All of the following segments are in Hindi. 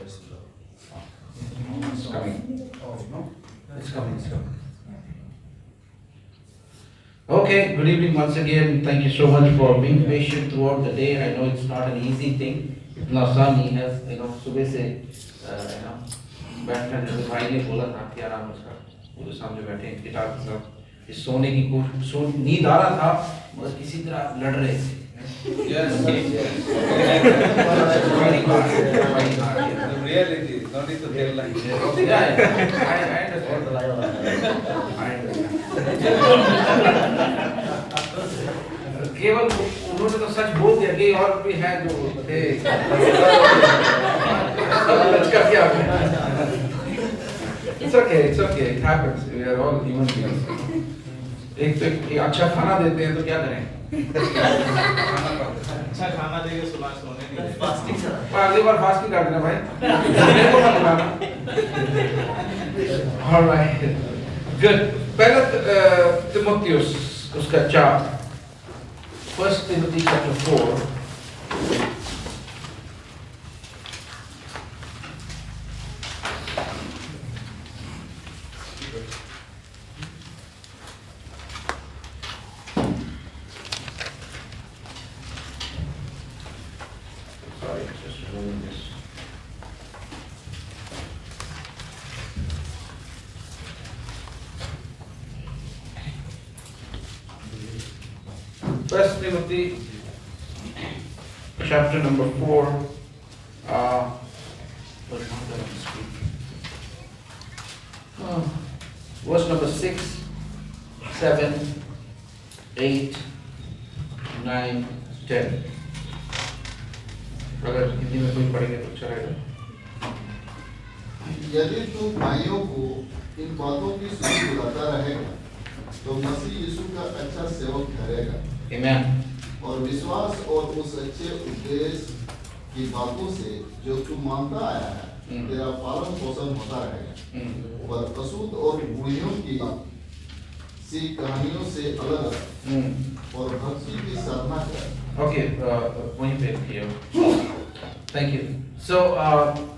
It's coming. It's coming. Okay, good evening once again. Thank you so much for being patient throughout the day. I know it's not an easy thing. इतना आसान नहीं है, सुबह से बैठना, जैसे भाई ने बोला था कि आराम से पूरे सामने बैठे गिटार के साथ, इस सोने की कोशिश, नींद आ रहा था मगर किसी तरह लड़ रहे थे। Reality, not in the real life. केवल उन्होंने तो सच बोल दिया कि और भी है जो थे क्या It's okay, it happens. We are all human beings. एक तो एक अच्छा खाना देते हैं तो क्या करें? अच्छा खाना देके सोने नहीं देते। फास्टिंग से अगली बार फास्टिंग कर देना भाई, मेरे को मत बुलाना। All right, good. पहला तिमोथियुस उसका 4, 1 Timothy chapter 4. Sorry, just removing this. First Timothy, chapter number 4. Verse number 6, 7, 8, 9, 10. अगर हिंदी में कोई पढ़ेंगे तो अच्छा रहेगा। यदि तू भाइयों को इन बातों की सुनी बुलाता रहेगा तो मसीह यीशु का अच्छा सेवक ठहरेगा। Amen. और विश्वास और उस अच्छे उद्देश्य की बातों से जो तू मानता आया है तेरा पालन पोषण होता रहेगा। पर अशुद्ध और बुढ़ियों की सी कहानियों से अलग रह और भक्ति की साधना कर। Okay, वहीं पे रखिए। Thank you. So,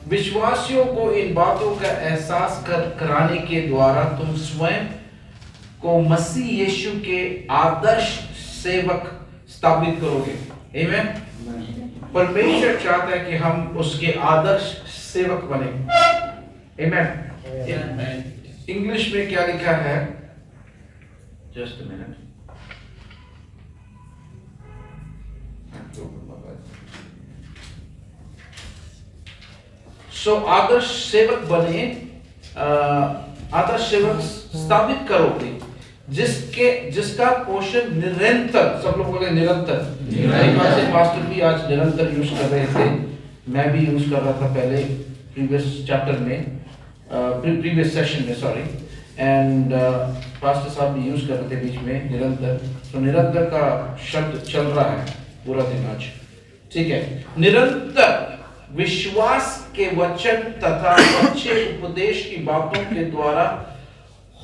विश्वासियों को इन बातों का एहसास कराने के द्वारा तुम स्वयं को मसीह यीशु के आदर्श सेवक स्थापित करोगे। Amen. परमेश्वर चाहता है कि हम उसके आदर्श सेवक बने। Amen. इंग्लिश में क्या लिखा है? Just a minute. So आदर्श सेवक बने, आदर्श सेवक स्थापित करोगे जिसका पोषण निरंतर, सब लोग बोले निरंतर। पास्टर भी आज निरंतर यूज कर रहे थे, मैं भी यूज कर रहा था पहले प्रीवियस चैप्टर में, प्रीवियस सेशन में, सॉरी, एंड पास्टर साहब भी यूज कर रहे थे बीच में निरंतर। तो निरंतर का शब्द चल रहा है पूरा दिन आज, ठीक है। निरंतर विश्वास के वचन तथा अच्छे उपदेश की बातों के द्वारा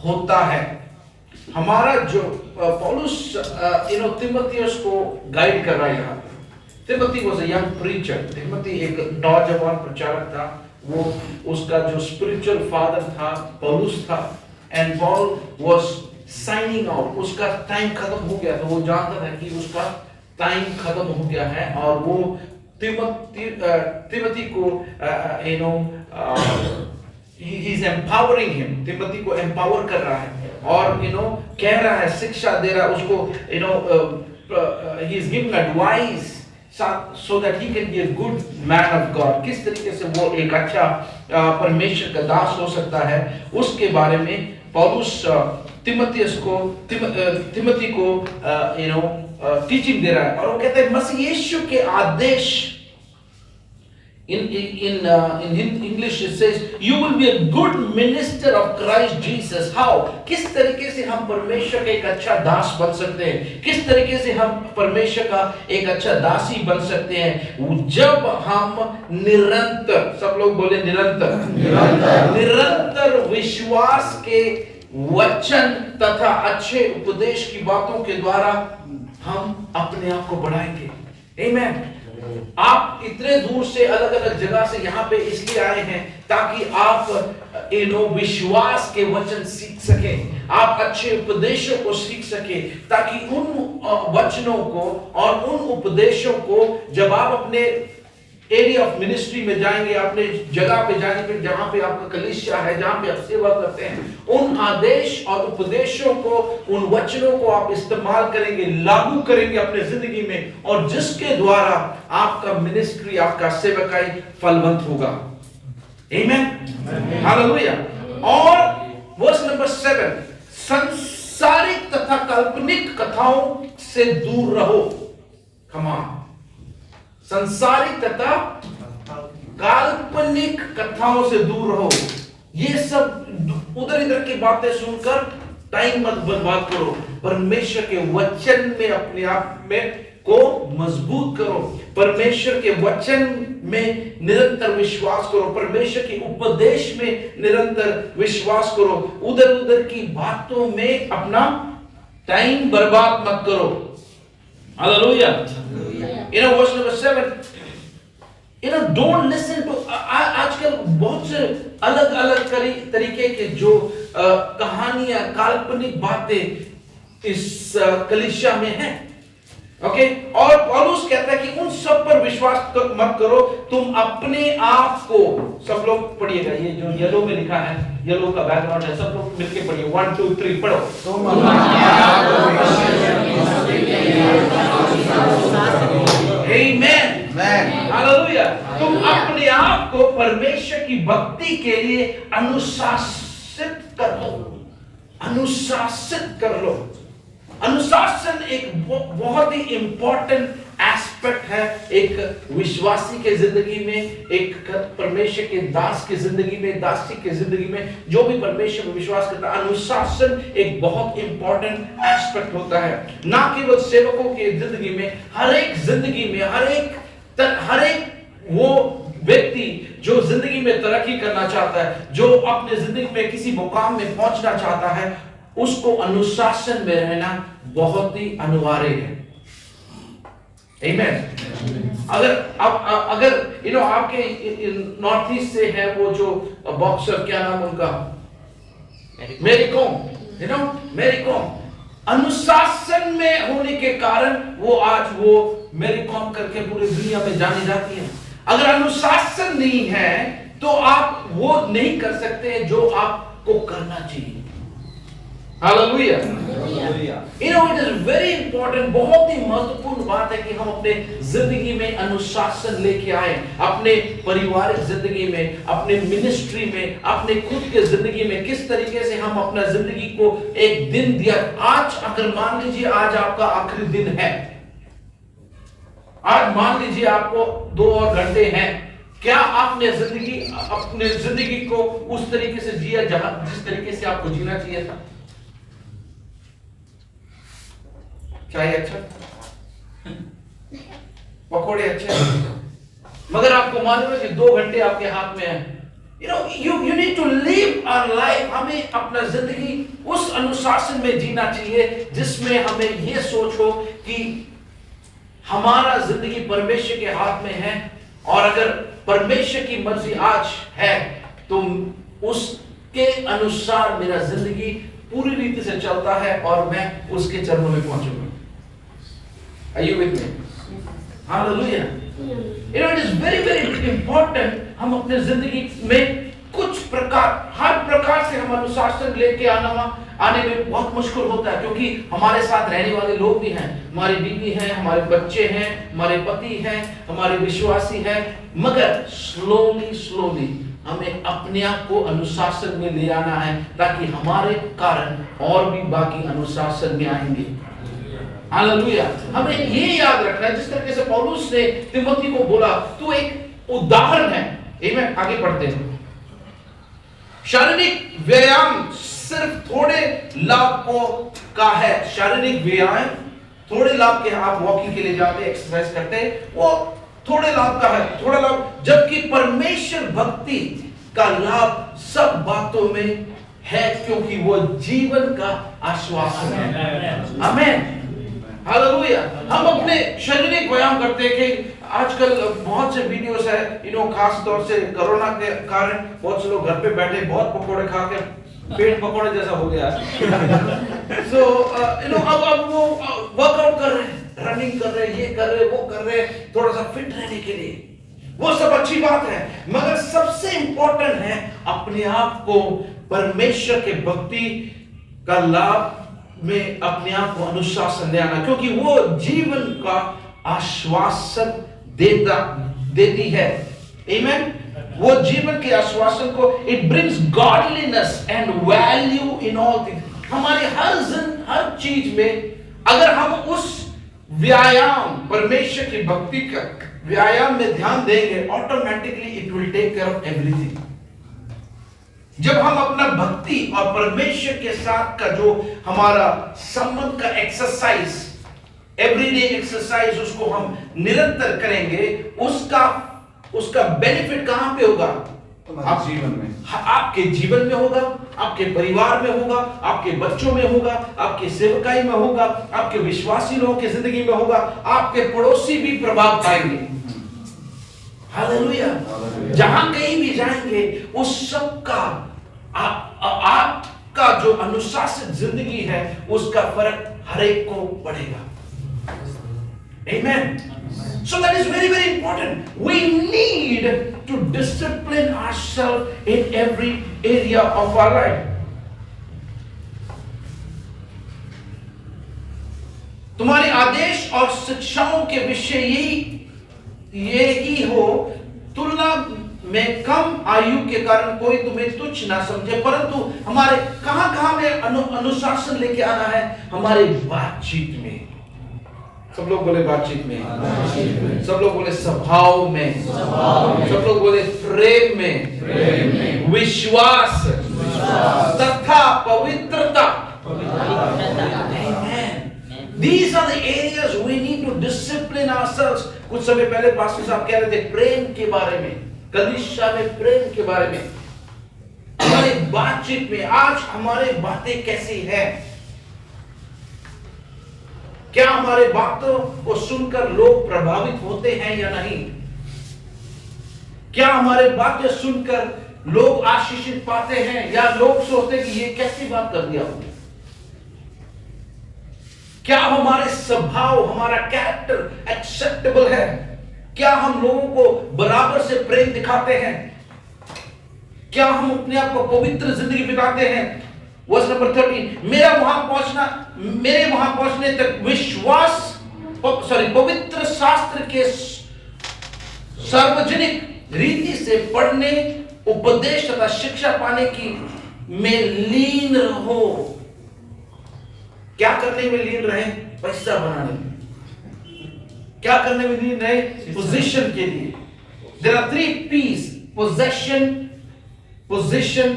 होता है। हमारा जो पौलुस तिमोथियुस को गाइड कर रहा है यहाँ। Timothy was a young preacher. Timothy एक नौजवान प्रचारक था। वो उसका जो स्पिरिचुअल फादर था पौलुस था, and Paul was signing out. उसका टाइम खत्म हो गया था, वो जानता था कि उसका टाइम खत्म हो गया है, और वो तिमोथी को he is empowering him, Timothy को एम्पावर कर रहा है, और कह रहा है, शिक्षा दे रहा है उसको, he is giving advice so that he can be a good man of God. किस तरीके से वो एक अच्छा परमेश्वर का दास हो सकता है, उसके बारे में पौलुस तिमोथी को टीचिंग दे रहा है। और वो कहते हैं मसीह यीशु के आदेश, in English it says you will be a good minister of Christ Jesus. How? किस तरीके से हम परमेश्वर का एक अच्छा दास बन सकते हैं, किस तरीके से हम परमेश्वर का एक अच्छा दासी बन सकते हैं, जब हम निरंतर, सब लोग बोले निरंतर विश्वास के वचन तथा अच्छे उपदेश की बातों के द्वारा हम अपने आप को बढ़ाएंगे। Amen. आप इतने दूर से अलग अलग जगह से यहाँ पे इसलिए आए हैं ताकि आप विश्वास के वचन सीख सके, आप अच्छे उपदेशों को सीख सके, ताकि उन वचनों को और उन उपदेशों को जब आप अपने एरिया ऑफ मिनिस्ट्री में जाएंगे, अपने जगह पे जाएंगे, जहां पे आपका कलीसिया है, जहां पे आप सेवा करते हैं, उन आदेश और उपदेशों को, उन वचनों को आप इस्तेमाल करेंगे, लागू करेंगे अपने जिंदगी में, और जिसके द्वारा आपका मिनिस्ट्री, आपका सेवकाई फलवंत होगा। आमीन, हालेलुया। और वर्स नंबर 7, सांसारिक तथा काल्पनिक कथाओं से दूर रहो। कम ऑन, संसारिक तथा काल्पनिक कथाओं से दूर रहो। ये सब उधर इधर की बातें सुनकर टाइम मत बर्बाद करो। परमेश्वर के वचन में अपने आप में को मजबूत करो, परमेश्वर के वचन में निरंतर विश्वास करो, परमेश्वर के उपदेश में निरंतर विश्वास करो। उधर उधर की बातों में अपना टाइम बर्बाद मत करो। Hallelujah. Verse number 7, don't listen to आजकल बहुत से अलग अलग तरीके के जो कहानियां, काल्पनिक बातें इस कलीसिया में हैं। ओके, और पौलुस कहता है कि उन सब पर विश्वास मत करो, तुम अपने आप को, सब लोग पढ़िएगा, ये जो येलो में लिखा है, येलो का बैकग्राउंड है, सब लोग मिलके पढ़िए, 1 2 3 पढ़ो। तुम आमीन, हालेलुया। तुम अपने आप को परमेश्वर की भक्ति के लिए अनुशासित कर लो, अनुशासित कर लो। अनुशासन एक बहुत ही इंपॉर्टेंट एस्पेक्ट है एक विश्वासी के जिंदगी में, एक परमेश्वर के दास की जिंदगी में, दासी की जिंदगी में, जो भी परमेश्वर में विश्वास करता है, अनुशासन एक बहुत इंपॉर्टेंट एस्पेक्ट होता है। ना केवल सेवकों की जिंदगी में, हर एक जिंदगी में, हर एक वो व्यक्ति जो जिंदगी में तरक्की करना चाहता है, जो अपने जिंदगी में किसी मुकाम में पहुंचना चाहता है, उसको अनुशासन में रहना बहुत ही अनिवार्य है। आमीन। अगर आपके नॉर्थ ईस्ट से है वो जो बॉक्सर, क्या नाम उनका, मैरी कॉम, अनुशासन में होने के कारण वो आज वो मैरी कॉम करके पूरी दुनिया में जानी जाती है। अगर अनुशासन नहीं है तो आप वो नहीं कर सकते जो आपको करना चाहिए। Hallelujah. It is very important, बहुत ही महत्वपूर्ण बात है कि हम अपने जिंदगी में अनुशासन लेके आए, अपने पारिवारिक जिंदगी में, अपने मिनिस्ट्री में, अपने खुद के जिंदगी में किस तरीके से हम अपना जिंदगी को एक दिन दिया। आज अगर मान लीजिए आज आपका आखिरी दिन है, आज मान लीजिए आपको 2 और घंटे हैं, क्या आपने अपने जिंदगी को उस तरीके से जिया जिस तरीके से आपको जीना चाहिए था? चाय अच्छा, पकौड़े अच्छे, मगर आपको मालूम है कि 2 घंटे आपके हाथ में है। You need to live our life। हमें अपना जिंदगी उस अनुशासन में जीना चाहिए जिसमें हमें यह सोच हो कि हमारा जिंदगी परमेश्वर के हाथ में है, और अगर परमेश्वर की मर्जी आज है तो उसके अनुसार मेरा जिंदगी पूरी रीति से चलता है और मैं उसके चरणों में पहुंचूंगा। Are you with me? Hallelujah. It is very very important। हम अपने जिंदगी में हर प्रकार से हम अनुशासन लेके आने में बहुत मुश्किल होता है, क्योंकि हमारे साथ रहने वाले लोग भी हैं, हमारी बीवी हैं, हमारे बच्चे हैं, हमारे पति हैं, हमारे विश्वासी हैं, मगर स्लोली हमें अपने आप को अनुशासन में ले आना है, ताकि हमारे कारण और भी बाकी अनुशासन में आएंगे। हालेलुया। हमें ये याद रखना है, जिस तरीके से पौलुस ने तिमोथी को बोला, तू एक उदाहरण है। आमीन। आगे बढ़ते हैं। शारीरिक व्यायाम सिर्फ थोड़े लाभ का है। शारीरिक व्यायाम थोड़े लाभ के, आप वॉकिंग के लिए जाते, एक्सरसाइज करते, वो थोड़े लाभ का है, थोड़ा लाभ, जबकि परमेश्वर भक्ति का लाभ सब बातों में है, क्योंकि वो जीवन का आश्वासन है। आमीन, हालेलुया। हम अपने शारीरिक व्यायाम करते हैं कि आजकल बहुत से वीडियोस है, खास तौर से कोरोना के कारण बहुत से लोग घर पे बैठे बहुत पकोड़े खा के पेट पकोड़े जैसा हो गया। सो अब वो वर्कआउट कर रहे हैं, रनिंग कर रहे हैं, ये कर रहे हैं, वो कर रहे हैं, थोड़ा सा फिट रहने के लिए। वो सब अच्छी बात है, मगर सबसे इंपॉर्टेंट है अपने आप को परमेश्वर के भक्ति का लाभ में अपने आप को अनुशासन ले आना, क्योंकि वो जीवन का आश्वासन देती है। आमीन। वो जीवन के आश्वासन को, it brings godliness and value in all things. हमारे हर चीज में अगर हम उस व्यायाम, परमेश्वर की भक्ति का व्यायाम में ध्यान देंगे, automatically it will take care of everything. जब हम अपना भक्ति और परमेश्वर के साथ का जो हमारा संबंध का एक्सरसाइज, एवरीडे एक्सरसाइज, उसको हम निरंतर करेंगे, उसका बेनिफिट कहां पे होगा? आप जीवन में, आपके जीवन में होगा, आपके परिवार में होगा, आपके बच्चों में होगा, आपके सेवकाई में होगा, आपके विश्वासी लोगों की जिंदगी में होगा, आपके पड़ोसी भी प्रभाव पाएंगे। हालेलुया। जहां कहीं भी जाएंगे, उस सब का आपका जो अनुशासित जिंदगी है, उसका फर्क हर एक को पड़ेगा। Amen. So that is very, very important. We need to discipline ourselves in every area of our life. तुम्हारे आदेश और शिक्षाओं के विषय यही हो, तुलना में कम आयु के कारण कोई तुम्हें तुच्छ ना समझे, परंतु हमारे कहां में अनुशासन लेके आना है? हमारे बातचीत में। सब लोग बोले बातचीत में, सब लोग बोले स्वभाव में, सब लोग बोले प्रेम में, विश्वास तथा पवित्रता। These are the areas we need to discipline ourselves. कुछ समय पहले पास्टर साहब कह रहे थे प्रेम के बारे में, कलीसिया में प्रेम के बारे में, हमारी बातचीत में। आज हमारे बातें कैसी है? क्या हमारे बातों को सुनकर लोग प्रभावित होते हैं या नहीं? क्या हमारे बातें सुनकर लोग आशीषित पाते हैं, या लोग सोचते हैं कि ये कैसी बात कर दिया आपने? क्या हमारे स्वभाव, हमारा कैरेक्टर एक्सेप्टेबल है? क्या हम लोगों को बराबर से प्रेम दिखाते हैं? क्या हम अपने आप को पवित्र जिंदगी बिताते हैं? वर्स नंबर 13, मेरे वहां पहुंचने तक पवित्र शास्त्र के सार्वजनिक रीति से पढ़ने, उपदेश तथा शिक्षा पाने की में लीन रहो। क्या करने में लीन रहे? पैसा बनाने में। क्या करने में लीन रहे? पोजीशन के लिए। There are 3 P's: possession,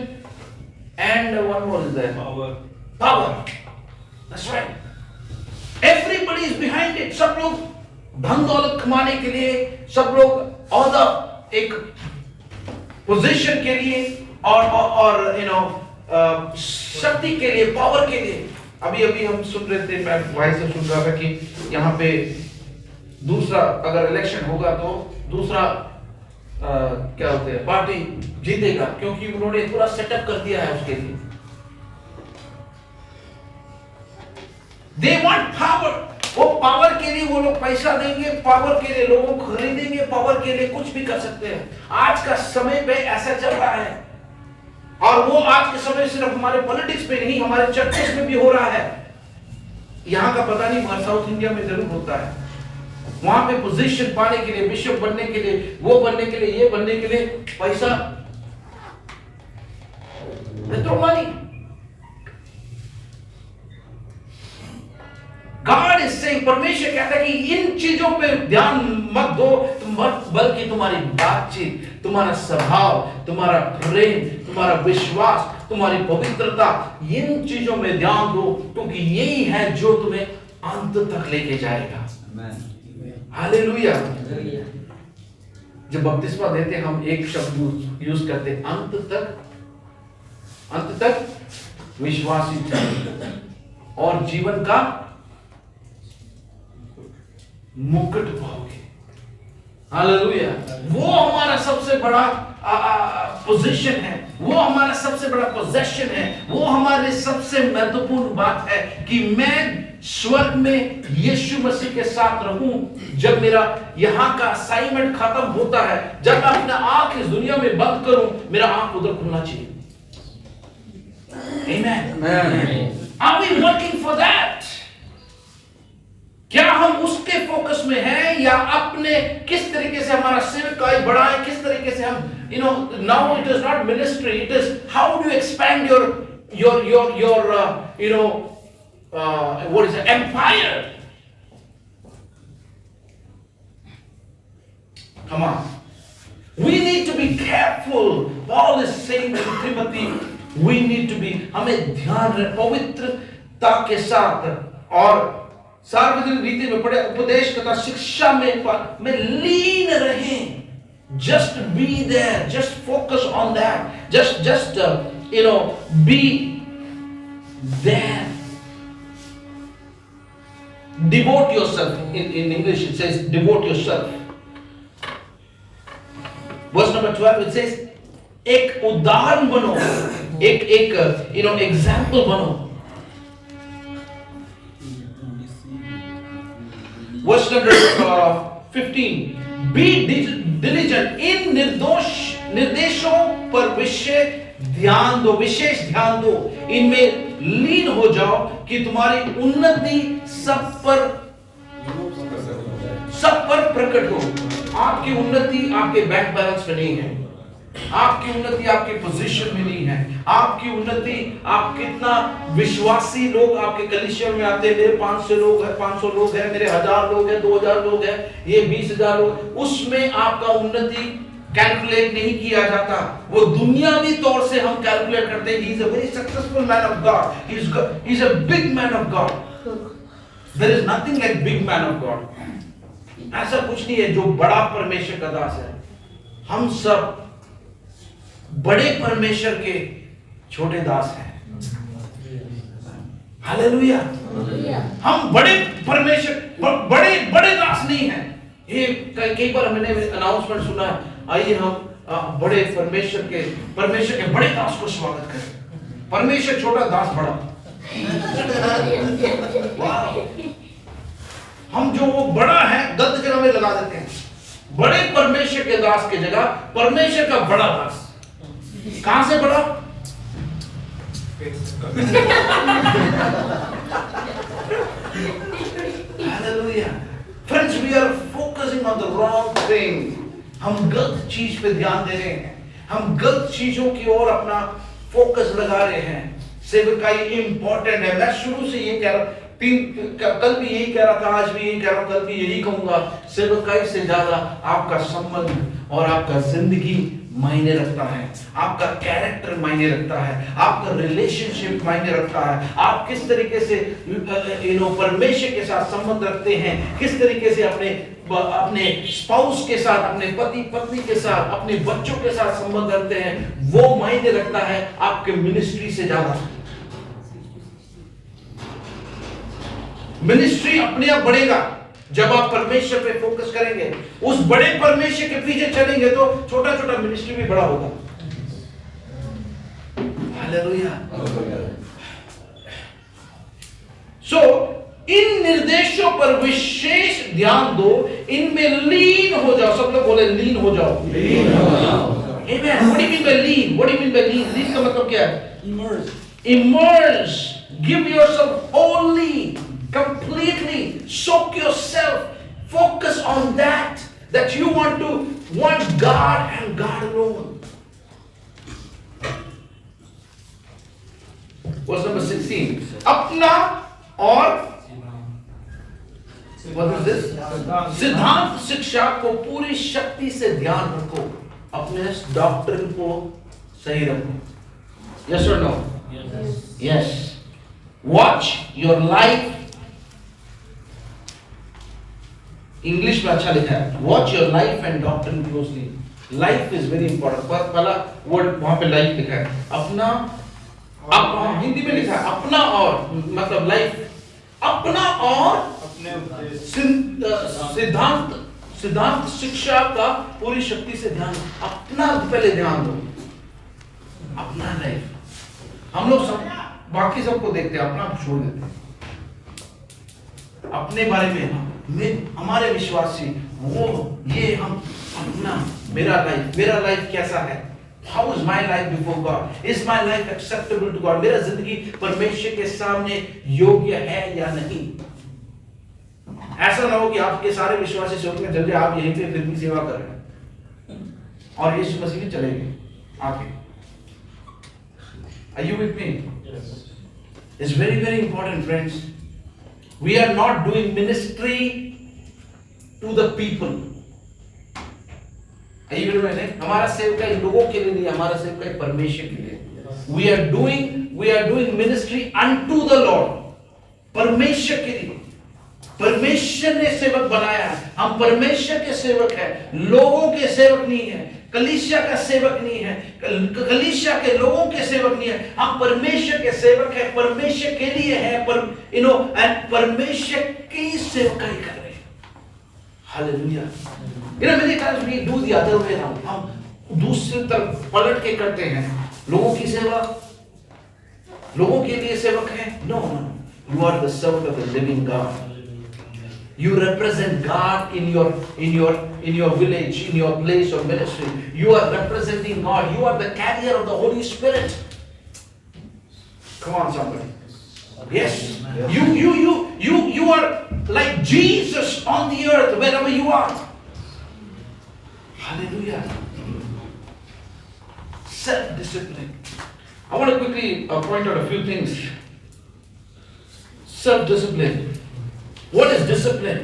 and one more is there. Power. That's right. Everybody is behind it. सब लोग धन दौलत कमाने के लिए, सब लोग औहदा, एक पोजीशन के लिए और शक्ति के लिए, पावर के लिए। अभी हम सुन रहे थे, मैं भाई से सुन रहा था कि यहाँ पे दूसरा अगर इलेक्शन होगा तो दूसरा क्या होते हैं, पार्टी जीतेगा, क्योंकि उन्होंने पूरा सेटअप कर दिया है उसके लिए। They want power. वो पावर के लिए वो लोग पैसा देंगे, पावर के लिए लोगों को खरीदेंगे, पावर के लिए कुछ भी कर सकते हैं। आज का समय पे ऐसा चल रहा है, और वो आज के समय सिर्फ हमारे पॉलिटिक्स पे नहीं, हमारे चर्चेस में भी हो रहा है। यहाँ का पता नहीं, मगर साउथ इंडिया में जरूर होता है। वहां पे पोजीशन पाने के लिए, बिशप बनने के लिए, वो बनने के लिए, ये बनने के लिए पैसा, मनी। गॉड इज सेइंग, परमेश्वर कहता है कि इन चीजों पे ध्यान मत दो, बल्कि तुम्हारी बातचीत, तुम्हारा स्वभाव, तुम्हारा प्रेम, तुम्हारा विश्वास, तुम्हारी पवित्रता, इन चीजों में ध्यान दो, क्योंकि यही है जो तुम्हें अंत तक लेके जाएगा। हालेलुया। जब बपतिस्मा देते हम एक शब्द यूज करते, अंत तक विश्वासी और जीवन का मुकुट पाओगे। हालेलुया। वो हमारा सबसे बड़ा पोजीशन है, वो हमारा सबसे बड़ा पोजेशन है, वो हमारे सबसे महत्वपूर्ण बात है कि मैं स्वर्ग में यीशु मसीह के साथ रहूं। जब मेरा यहाँ का असाइनमेंट खत्म होता है, जब मैं अपना आंख इस दुनिया में बंद करूं, मेरा आंख उधर खुलना चाहिए। Amen. Are we working for that? क्या हम उसके फोकस में हैं या अपने किस तरीके से हमारा सेवकाई बढ़ाएं, किस तरीके से हम now it is not ministry, it is how do you expand your what is it, empire. Come on, we need to be careful. Paul is saying to Timothy, we need to be, हमें ध्यान रखें पवित्रता के साथ और सार्वजनिक रीति में पढ़े उपदेश तथा शिक्षा में लीन रहें। Just be there, just focus on that, just be there. Devote yourself. In English it says devote yourself. Verse number 12 it says एक उदाहरण बनो, एक एग्जाम्पल बनो। Verse number 15, be diligent इन निर्देशों पर विशेष ध्यान दो, इनमें लीन हो जाओ कि तुम्हारी उन्नति सब पर प्रकट हो। आपकी उन्नति आपके बैंक बैलेंस में नहीं है, आपकी उन्नति आपके पोजीशन में नहीं है, आपकी उन्नति आप कितना विश्वासी लोग आपके कलीसिया में आते हैं। मेरे 500 लोग हैं, 500 लोग हैं, मेरे 1000 लोग हैं, 2000 लोग हैं, ये 20,000 लोग, उसमें आपका उन्नति कैलकुलेट नहीं किया जाता। वो दुनियावी तौर से हम कैलकुलेट करते हैं। He is a very successful man of God, he is a big man of God. There is nothing like big man of God. ऐसा कुछ नहीं है जो बड़ा परमेश्वर का दास है। हम सब बड़े परमेश्वर के छोटे दास हैं। हालेलुया। हम बड़े परमेश्वर बड़े दास नहीं हैं। ये कई बार हमने अनाउंसमेंट सुना है, आइए हम बड़े परमेश्वर के बड़े दास को स्वागत करें। परमेश्वर छोटा, दास बड़ा। हम जो वो बड़ा है गलत जगह में लगा देते हैं। बड़े परमेश्वर के दास की जगह परमेश्वर का बड़ा दास। कहां से बड़ा? Hallelujah. Friends, we are focusing on the wrong thing. हम गलत चीज पे ध्यान दे रहे हैं, हम गलत चीजों की ओर अपना फोकस लगा रहे हैं। सेवकाई इंपॉर्टेंट है। मैं शुरू से ये कह रहा, कल भी यही कह रहा था, आज भी यही कह रहा हूं, कल भी यही कहूंगा। सेवकाई से ज्यादा आपका संबंध और आपका जिंदगी मायने रखता है, आपका कैरेक्टर मायने रखता है, आपका रिलेशनशिप मायने रखता है। आप किस तरीके से परमेश्वर के साथ संबंध रखते हैं, किस तरीके से अपने स्पाउस के साथ, अपने पति पत्नी के साथ, अपने बच्चों के साथ संबंध रखते हैं, वो मायने रखता है आपके मिनिस्ट्री से ज्यादा। मिनिस्ट्री अपने आप बढ़ेगा जब आप परमेश्वर पे फोकस करेंगे, उस बड़े परमेश्वर के पीछे चलेंगे तो छोटा छोटा मिनिस्ट्री भी बड़ा होगा। हालेलुया। सो इन निर्देशों पर विशेष ध्यान दो, इनमें लीन हो जाओ। सब लोग बोले लीन हो जाओ। Amen. What do you mean by lean? What do you mean by lean? Lean का मतलब क्या है? Immerse. Give yourself wholly, completely. Soak yourself. Focus on that you want God and God alone. Verse number 16. अपना और what is this? सिद्धांत शिक्षा को पूरी शक्ति से ध्यान रखो, अपने डॉक्ट्रिन को सही रखो। Yes or no? Yes. Watch your life. English में अच्छा लिखा है, watch your life and doctrine closely. Life is very important. पहला वर्ड वहां पे लाइफ लिखा है, अपना, अब हिंदी में लिखा है अपना और, मतलब लाइफ, अपना और सिद्धांत सिद्धांत शिक्षा का पूरी शक्ति से ध्यान, अपना पहले ध्यान दो, अपना लाइफ। हम लोग सब बाकी सबको देखते हैं, अपना छोड़ देते हैं। अपने बारे में हमारे विश्वासी वो ये हम अपना मेरा लाइफ कैसा है, how is my life before God, is my life acceptable to God, मेरा जिंदगी परमेश्वर के सामने योग्य है या नहीं। ऐसा ना हो कि आपके सारे विश्वासी सोचने चल जाए आप यहीं पे फिर भी सेवा कर रहे हैं और यीशु मसीह भी चले गए आके। Are you with me? Yes. It's very, very important, friends. We are not doing ministry to the people. Are you with me? हमारा सेवकाई लोगों के लिए नहीं, हमारा सेवकाई परमेश्वर के लिए। We are doing ministry unto the Lord. परमेश्वर के लिए। परमेश्वर ने सेवक बनाया है, हम परमेश्वर के सेवक हैं, लोगों के सेवक नहीं है, कलीसिया का सेवक नहीं है, कलीसिया के लोगों के सेवक नहीं है, हम परमेश्वर के सेवक हैं, परमेश्वर के लिए हैं, परमेश्वर की सेवकाई कर रहे हैं। Hallelujah. many times we do the other way around. हम दूसरी तरफ पलट के करते हैं, लोगों की सेवा, लोगों के लिए सेवक है। No, you are the servant of the living God. You represent God in your village, in your place of ministry. You are representing God. You are the carrier of the Holy Spirit. Come on, somebody. Yes. You are like Jesus on the earth wherever you are. Hallelujah. Self-discipline. I want to quickly point out a few things. Self-discipline. What is discipline?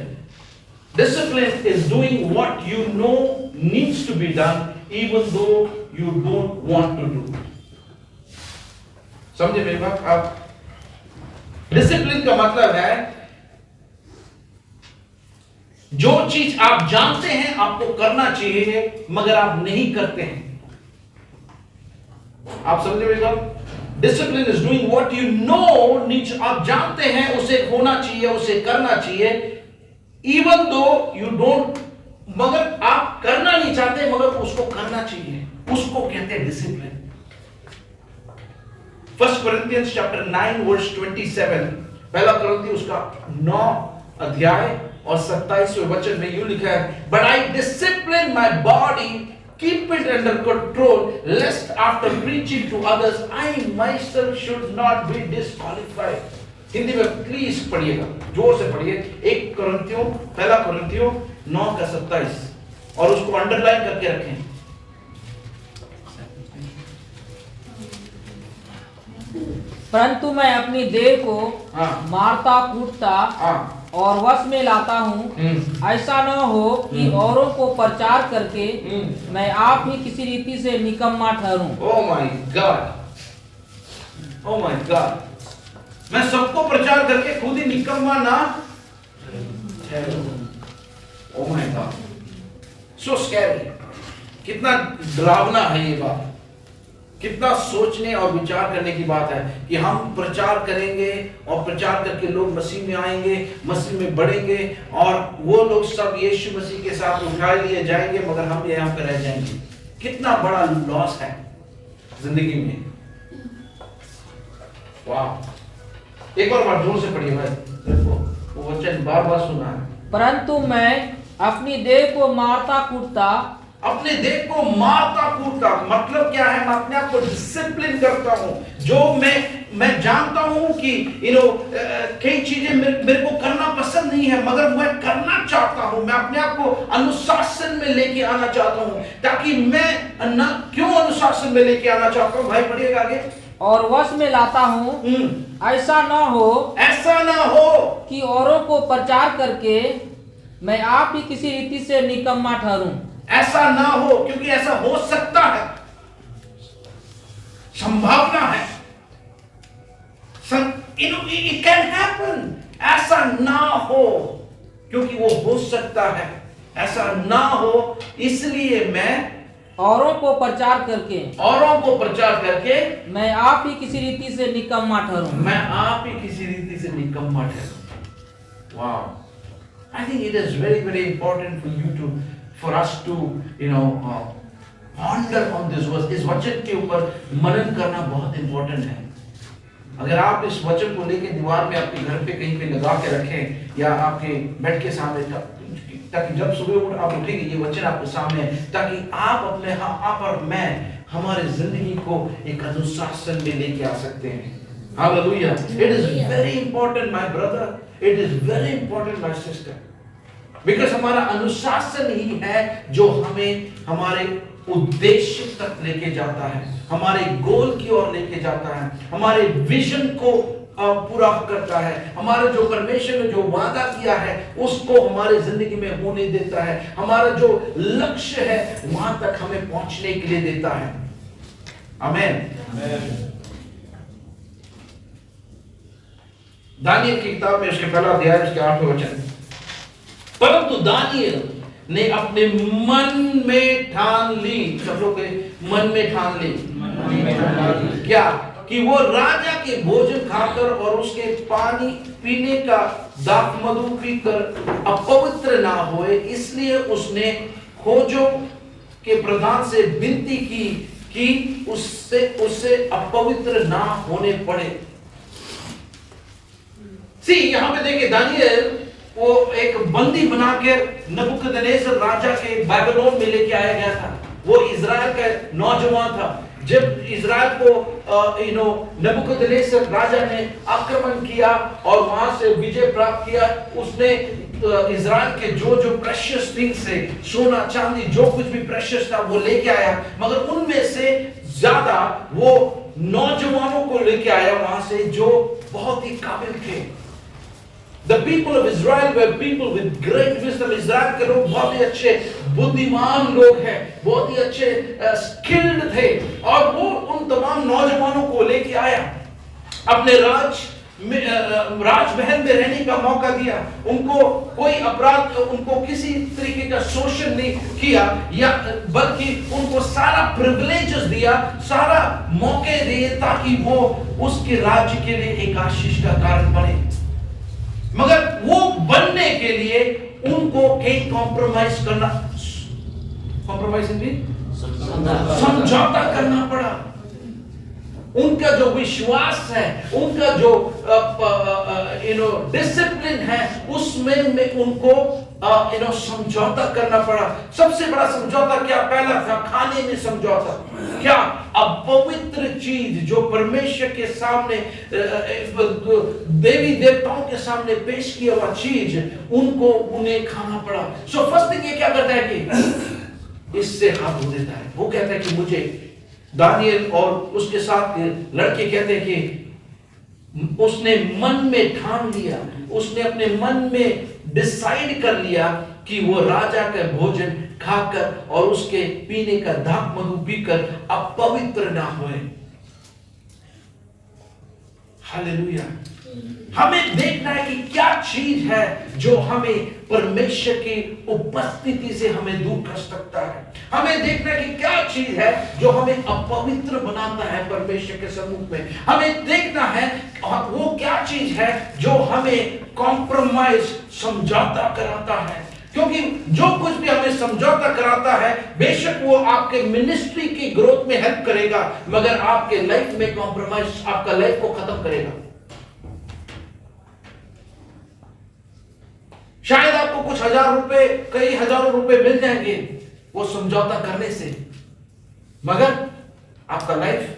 Discipline is doing what you know needs to be done even though you don't want to do. समझे मेरी बात? आप डिसिप्लिन का मतलब है जो चीज आप जानते हैं आपको करना चाहिए मगर आप नहीं करते हैं। आप समझे मेरी बात? Discipline is doing what you know needs, आप जानते हैं उसे होना चाहिए, उसे करना चाहिए, even though you don't, मगर आप करना नहीं चाहते मगर उसको करना चाहिए, उसको कहते हैं डिसिप्लिन। 1 Corinthians chapter 9 verse 27, पहला कुरिन्ती उसका 9 अध्याय और 27वें वचन में यूं लिखा है, but I discipline my body, keep it under control, lest after preaching to others, I myself should not be disqualified. Hindi में प्लीज पढ़िएगा, जोर से पढ़िए। 1 कुरिन्थियों, पहला कुरिन्थियों 9 का 27 और उसको अंडरलाइन करके रखें। परंतु मैं अपनी देह को मारता कूटता और वश में लाता हूँ, ऐसा न हो कि औरों को प्रचार करके मैं आप ही किसी रीति से निकम्मा ठहरूं। Oh my God, oh my God, मैं सबको प्रचार करके खुद ही निकम्मा ना ठहरूं। Oh my God, so scary. कितना डरावना है ये बात, कितना सोचने और विचार करने की बात है कि हम प्रचार करेंगे और प्रचार करके लोग मसीह में आएंगे, मसीह में बढ़ेंगे और वो लोग सब यीशु मसीह के साथ उठा लिए जाएंगे मगर हम यहाँ पे रह जाएंगे। कितना बड़ा लॉस है जिंदगी में। वाह, एक बार जोर से पढ़िए भाई, देखो वो वचन बार बार सुना है। परंतु मैं अपनी देह को मारता कूटता, अपने देह को मारता कूटता मतलब क्या है? मैं अपने आप को डिसिप्लिन करता हूं। जो मैं जानता हूं कि कई चीजें मेरे को करना पसंद नहीं है मगर मैं करना चाहता हूं। मैं अपने आप को अनुशासन में लेके आना चाहता हूं ताकि मैं ना क्यों अनुशासन में लेके आना चाहता हूं भाई, पढ़िएगा आगे। और वश में लाता हूँ, ऐसा ना हो कि औरों को प्रचार करके मैं आप ही किसी रीति से निकम्मा ठहरूं। ऐसा ना हो, क्योंकि ऐसा हो सकता है, संभावना है, it can happen। ऐसा ना हो क्योंकि वो हो सकता है, ऐसा ना हो इसलिए मैं औरों को प्रचार करके मैं आप ही किसी रीति से निकम्मा ठहरूं। मैं आप ही किसी रीति से निकम्मा ठहरूं। वाह, I think it is very, very important for us to, ponder on this verse. इस वचन के ऊपर मनन करना बहुत important है. अगर आप इस वचन को लेके दीवार में आपके घर पे कहीं पे लगा के रखें या आपके बेड के सामने, ताकि जब सुबह आप उठेंगे ये वचन आपके सामने है, ताकि आप और मैं हमारे जिंदगी को एक अनुशासन में लेके आ सकते हैं. Hallelujah. It is very important, my brother. It is very important, my sister. Because हमारा अनुशासन ही है जो हमें हमारे उद्देश्य तक लेके जाता है, हमारे गोल की ओर लेके जाता है, हमारे विजन को पूरा करता है, हमारे जो परमेश्वर ने जो वादा किया है उसको हमारे जिंदगी में होने देता है, हमारा जो लक्ष्य है वहां तक हमें पहुंचने के लिए देता है. आमीन. दानियल की किताब में उसके पहला अध्याय उसके 8वें वचन. परंतु दानियल ने अपने मन में ठान ली. सब लोग मन में ठान ली. क्या? कि वो राजा के भोजन खाकर और उसके पानी पीने का दाखमधु पीकर अपवित्र ना होए, इसलिए उसने खोजों के प्रधान से विनती की कि उससे अपवित्र ना होने पड़े. यहां पे देखिए दानियल वो एक बंदी बनाकर नबूकदनेस्सर राजा के बाबिलोन में लेके आया गया था. वो इजराइल का नौजवान था. जब इजराइल को नबूकदनेस्सर राजा ने आक्रमण किया और वहां से विजय प्राप्त किया, उसने इजराइल के जो प्रेशियस थिंग्स थे, सोना चांदी जो कुछ भी प्रेशियस था वो लेके आया, मगर उनमें से ज्यादा वो नौजवानों को लेके आया वहां से जो बहुत ही काबिल थे. The people of Israel were people with great wisdom. Israel के लोग बहुत ही अच्छे बुद्धिमान लोग हैं, बहुत ही अच्छे स्किल्ड थे, और वो उन तमाम नौजवानों को लेके आया, अपने राजमहल में रहने का मौका दिया. उनको कोई अपराध, उनको किसी तरीके का शोषण नहीं किया, या बल्कि उनको सारा प्रिविलेजेस दिया, सारा मौके दिए ताकि वो उसके राज्य के लिए एक आशीष का कारण बने. मगर वो बनने के लिए उनको कई समझौता करना पड़ा. उनका जो विश्वास है, उनका जो डिसिप्लिन है, उसमें में उनको समझौता करना पड़ा. सबसे बड़ा समझौता क्या? पहला था खाने में समझौता. क्या? अपवित्र चीज जो परमेश्वर के सामने, देवी देवताओं के सामने पेश किया हुआ चीज, उन्हें खाना पड़ा. सो फर्स्ट थिंग ये क्या करता है कि इससे हाथ धो देता है. वो कहता है कि मुझे, दानियल और उसके साथ लड़के कहते हैं कि उसने मन में ठान लिया, उसने अपने मन में डिसाइड कर लिया कि वो राजा का भोजन खाकर और उसके पीने का दाखमधु पीकर अपवित्र ना होए. हालेलुया. हमें देखना है कि क्या चीज है जो हमें परमेश्वर की उपस्थिति से हमें दूर कर सकता है. हमें देखना है कि क्या चीज है जो हमें अपवित्र बनाता है परमेश्वर के सम्मुख में. हमें देखना है वो क्या चीज है जो हमें कॉम्प्रोमाइज, समझौता कराता है. क्योंकि जो कुछ भी हमें समझौता कराता है, बेशक वो आपके मिनिस्ट्री की ग्रोथ में हेल्प करेगा, मगर आपके लाइफ में कॉम्प्रोमाइज आपका लाइफ को खत्म करेगा. शायद आपको कुछ हजार रुपए, कई हजारों रुपए मिल जाएंगे वो समझौता करने से, मगर आपका life.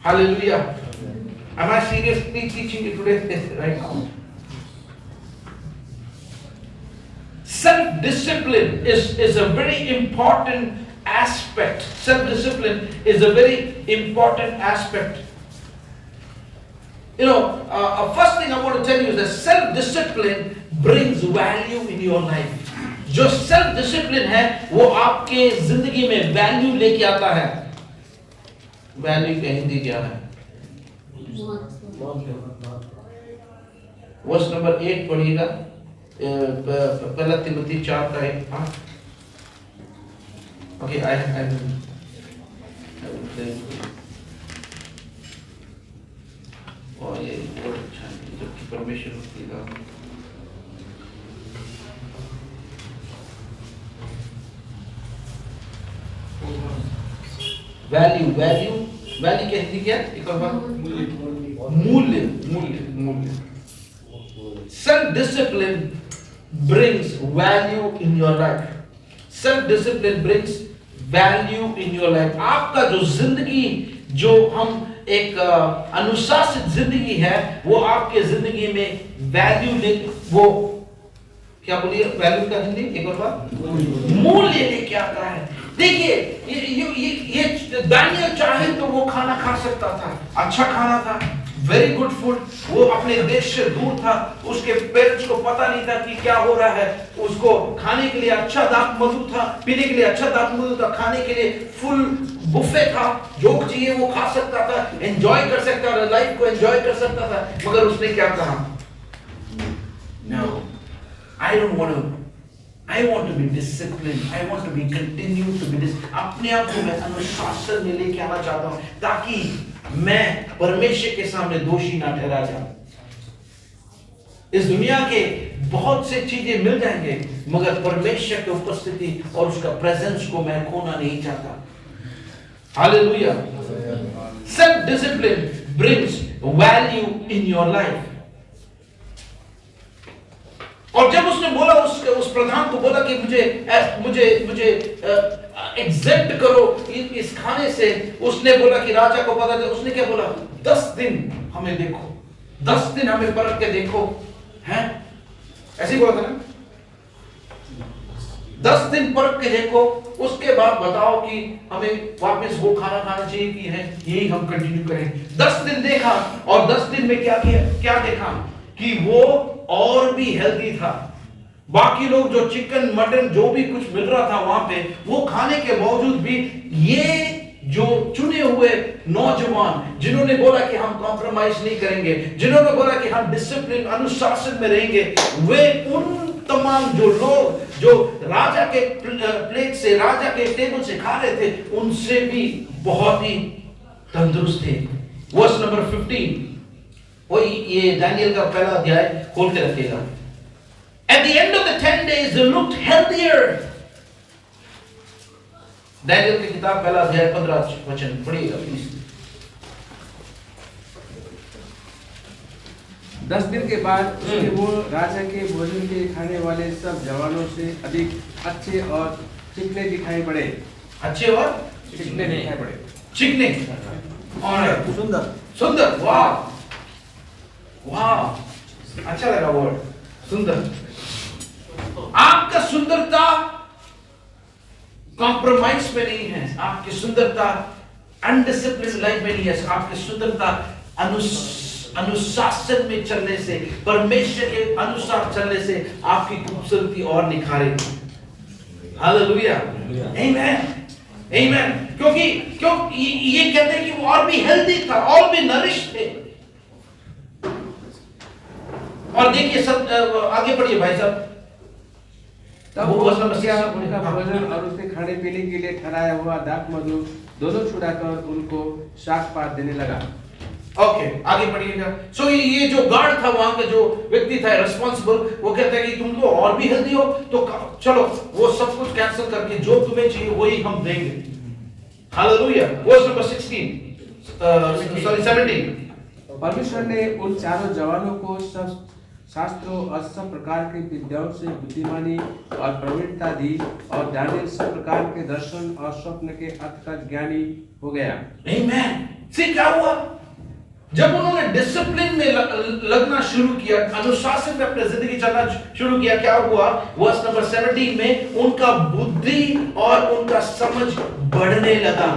Hallelujah. Am I seriously teaching you today right now? Self-discipline is a very important aspect. Self-discipline is a very important aspect. First thing I want to tell you is that self-discipline brings value in your life. जो self-discipline है वो आपके जिंदगी में वैल्यू लेके आता है. वैल्यू का हिंदी क्या है? वर्स नंबर 8 पढ़िएगा, पहला Timothy 4:8. Okay, I will say. और ये बहुत अच्छा है जबकि परमेश्वर उसकी वैल्यू की हिंदी क्या है? एक और बार, मूल्य। Self discipline brings value in your life. Self discipline brings value in your life. आपका जो जिंदगी, जो हम एक अनुशासित जिंदगी है, वो आपके जिंदगी में वैल्यू ले, वो क्या बोलिए वैल्यू का हिंदी एक और बार, मूल्य लेके आता है। देखिए ये दानियल चाहे तो वो खाना खा सकता था, अच्छा खाना था, वेरी गुड फूड, वो अपने देश से दूर था, उसके पेरेंट्स को पता नहीं था कि क्या हो रहा है, उसको खाने के लिए अच्छा दाख मौजूद था, पीने के लिए अच्छा दाख मौजूद था, खाने के लिए फुल बुफे था, जो चाहिए वो खा सकता था, एंजॉय कर सकता था, लाइफ को एंजॉय कर सकता था। मगर उसने क्या कहा? No, I want to be disciplined. I want to be continue to be disciplined. अपने आप को मैं अनुशासन में लेके आना चाहता हूँ, ताकि मैं परमेश्वर के सामने दोषी ना ठहरा जाऊं। इस दुनिया के बहुत से चीजें मिल जाएंगे, मगर परमेश्वर की उपस्थिति और उसका प्रेजेंस को मैं खोना नहीं चाहता। Hallelujah. Self discipline brings value in your life. और जब उसने बोला उस प्रधान को बोला कि मुझे एग्जेप्ट करो इस खाने से, उसने बोला कि राजा को पता था, उसने क्या बोला? 10 दिन हमें देखो, 10 दिन हमें परख के देखो, हैं? ऐसे ही बोला था ना? 10 दिन परख के देखो, उसके बाद बताओ कि हमें वापस वो खाना खाना चाहिए कि है यही हम कंटिन्यू करें। 10 दिन देखा, और 10 दिन में क्या किया? क्या देखा? कि वो और भी हेल्दी था। बाकी लोग जो चिकन मटन जो भी कुछ मिल रहा था वहां पे, वो खाने के बावजूद भी ये जो चुने हुए नौजवान जिन्होंने बोला कि हम कॉम्प्रोमाइज नहीं करेंगे, जिन्होंने बोला कि हम डिसिप्लिन अनुशासन में रहेंगे, वे उन तमाम जो लोग जो राजा के प्लेट से, राजा के टेबल से खा रहे थे, उनसे भी बहुत ही तंदुरुस्त थे। वर्स नंबर 15, वो ये दानियल का पहला अध्याय खोल के रखिएगा। At the end of the 10 days they looked healthier. Daniel की किताब पहला अध्याय 15 वचन पढ़िएगा प्लीज। 10 दिन के बाद उसके वो राजा के भोजन के खाने वाले सब जवानों से अधिक अच्छे और चिकने दिखाई पड़े। अच्छे और चिकने दिखाई पड़े। चिकने और सुंदर। वाह वाह, अच्छा लगा वर्ड सुंदर। आपका सुंदरता कॉम्प्रोमाइज में नहीं है, आपकी सुंदरता अनडिसिप्लिन लाइफ में नहीं है, आपकी सुंदरता अनुशासन में चलने से, परमेश्वर के अनुसार चलने से आपकी खूबसूरती और निखारेगी। हालेलुया, आमीन। क्योंकि ये कहते हैं कि वो और भी हेल्दी था, और भी नरिश थे। और देखिए सब आगे पढ़िए भाई साहब। तब वो उनका भोजन और उसके खाने पीने के लिए ठहराया हुआ दाख मधु दोनों छुड़ाकर उनको शाक पात देने लगा। ओके, आगे पढ़िएगा। सो ये जो गार्ड था, वहां का जो व्यक्ति था रिस्पांसिबल, वो कहता है कि तुम तो और भी हेल्दी हो, तो चलो वो सब कुछ कैंसिल करके जो तुम्हें चाहिए वही हम देंगे। हालेलुया। Verse number 17। परमेश्वर ने उन चारों जवानों को सब शास्त्रों और सब प्रकार के विद्याओं से बुद्धिमानी और प्रवीणता दी, और दानियल सब प्रकार के दर्शन और स्वप्न के अर्थ का ज्ञानी हो गया। आमीन। see क्या हुआ? जब उन्होंने डिसिप्लिन में लगना शुरू किया, अनुशासन में अपनी जिंदगी चलना शुरू किया, क्या हुआ? वर्स नंबर 17 में उनका बुद्धि और उनका समझ बढ़ने लगा।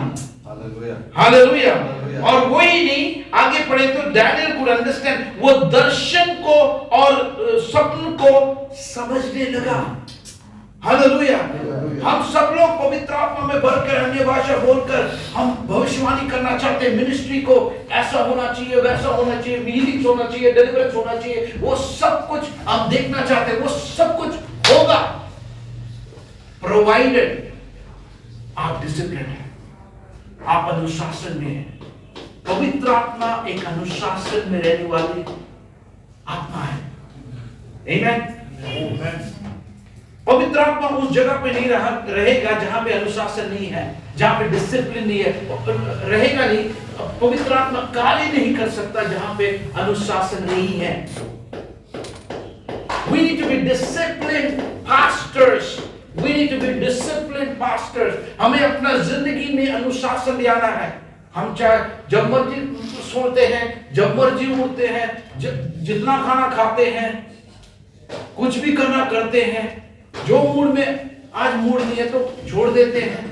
हालेलुया। और वही नहीं, आगे पढ़े तो दानियल कुड अंडरस्टैंड, वो दर्शन को और स्वप्न को समझने लगा। हालेलुया। हम सब लोग पवित्र आत्मा में भरकर अन्य भाषा बोलकर हम भविष्यवाणी करना चाहते हैं। मिनिस्ट्री को ऐसा होना चाहिए, वैसा होना चाहिए, मीटिंग्स होना चाहिए, डिलीवरेंस होना चाहिए, वो सब कुछ हम देखना चाहते हैं। वो सब कुछ होगा प्रोवाइडेड आप डिसिप्लिन है, आप अनुशासन में हैं। पवित्र आत्मा एक अनुशासन में रहने वाली आत्मा है। आमीन। पवित्र आत्मा उस जगह पे नहीं रहेगा जहां पे अनुशासन नहीं है, जहां पे डिसिप्लिन नहीं है, रहेगा नहीं। पवित्र आत्मा कार्य नहीं कर सकता जहां पे अनुशासन नहीं है। We need to be disciplined pastors. We need to be disciplined pastors. हमें अपना जिंदगी में अनुशासन ले आना है। हम चाहे जब मर्जी सोते हैं, जब मर्जी उठते हैं, जितना खाना खाते हैं, कुछ भी करना करते हैं, जो मूड में आज मूड नहीं है तो छोड़ देते हैं।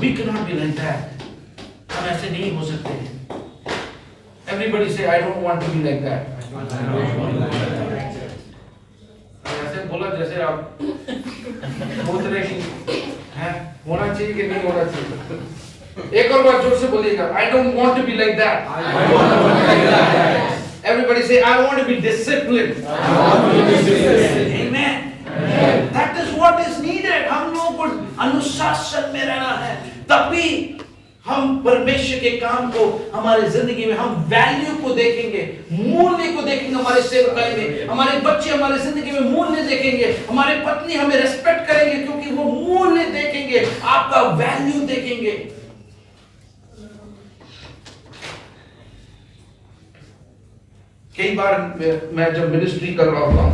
We cannot be like that. हम ऐसे नहीं हो सकते हैं। Everybody say, I don't want to be like that. ऐसे बोला जैसे आप सोच रहे कि हैं होना चाहिए कि नहीं होना चाहिए। एक और बार जोर से बोलिएगा, I don't want to be like that. Everybody say, I want to be disciplined. Amen. That is what is needed. हम लोगों को अनुशासन में रहना है, तभी हम परमेश्वर के काम को हमारे जिंदगी में, हम वैल्यू को देखेंगे, मूल्य को देखेंगे। हमारे सेवकाई में हमारे बच्चे हमारे जिंदगी में मूल्य देखेंगे, हमारे पत्नी हमें रेस्पेक्ट करेंगे क्योंकि वो मूल्य देखेंगे, आपका वैल्यू देखेंगे। कई बार मैं जब मिनिस्ट्री कर रहा होता हूँ,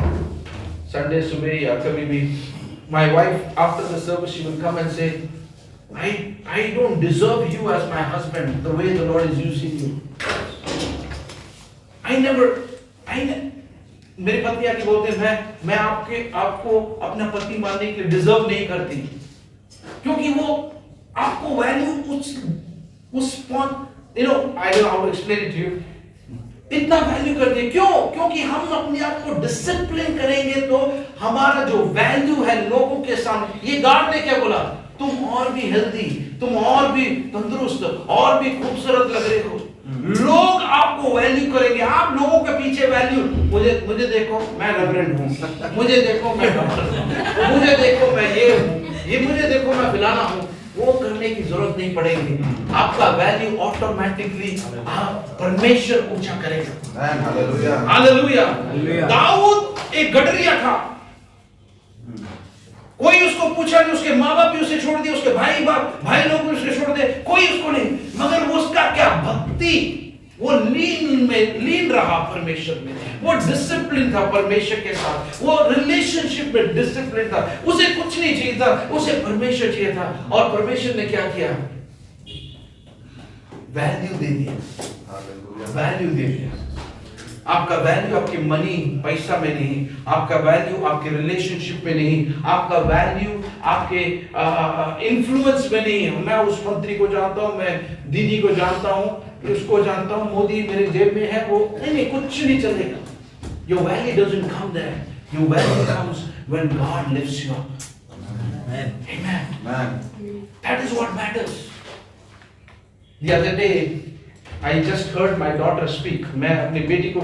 संडे सुबह या कभी भी, my wife after the service she will come and say, I don't deserve you as my husband the way the Lord is using you. मेरी पत्नी आके बोलते हैं, मैं आपको अपना पति मानने के लिए डिजर्व नहीं करती, क्योंकि वो आपको वैल्यू उस point, I don't know how to explain it to you, इतना वैल्यू करते हैं। क्यों? क्योंकि हम अपने आप को डिसिप्लिन करेंगे तो हमारा जो वैल्यू है लोगों के सामने, ये गार्ड ने क्या बोला, तुम और भी हेल्दी, तुम और भी तंदुरुस्त, और भी खूबसूरत लग रहे हो, लोग आपको वैल्यू करेंगे। आप लोगों के पीछे वैल्यू, मुझे देखो मैं रेवरेंड हूँ, मुझे देखो मैं डॉक्टर हूँ, मुझे देखो मैं ये हूँ, ये मुझे देखो मैं फिलाना हूँ, वो करने की जरूरत नहीं पड़ेगी। आपका वैल्यू ऑटोमेटिकली परमेश्वर ऊंचा करेगा। हालेलुया। दाऊद एक गडरिया था, कोई उसको पूछा नहीं, उसके माँ बाप भी उसे छोड़ दिए, उसके भाई लोग भी उसे छोड़ दिए, कोई उसको नहीं, मगर उसका क्या भक्ति, वो लीन रहा परमेश्वर में, वो डिसिप्लिन था परमेश्वर के साथ, वो रिलेशनशिप में डिसिप्लिन था। उसे कुछ नहीं चाहिए था, उसे परमेश्वर चाहिए था, और परमेश्वर ने क्या किया, वैल्यू दे दिया, वैल्यू दे दिया। आपका वैल्यू आपके मनी पैसा में नहीं, आपका वैल्यू आपके रिलेशनशिप में नहीं, आपका वैल्यू आपके इन्फ्लुएंस में नहीं है। मैं उस मंत्री को जानता हूँ, मैं दीदी को जानता हूँ, उसको जानता हूँ, मोदी मेरे जेब में है, वो नहीं, कुछ नहीं चलेगा। Your value doesn't come there. Your value comes when God lifts you up. Amen. Amen. That is what matters. The other day, I just heard my daughter speak. मैं अपनी बेटी को,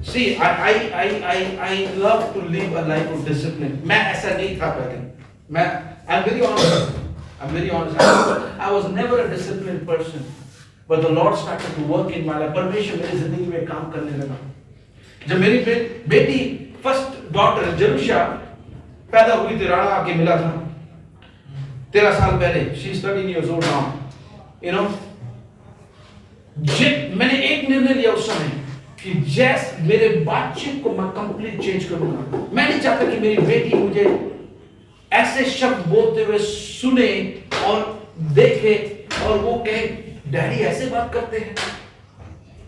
see, I love to live a life of discipline. मैं ऐसा नहीं था पहले. I'm very honest. I was never a disciplined person. But the Lord started to work in my life. परमेश्वर मेरी जिंदगी में काम करने लगा। जब मेरी बेटी फर्स्ट डॉटर जरूषा पैदा हुई थी, राणा आके मिला था 13 साल पहले। She is 13 years old now. मैंने एक निर्णय लिया उस समय कि जैसे मेरे बातचीत को मैं कंप्लीट चेंज करूंगा। मैं नहीं चाहता कि मेरी बेटी मुझे ऐसे शब्द बोलते हुए सुने और देखे और वो कहे डैडी ऐसे बात करते हैं।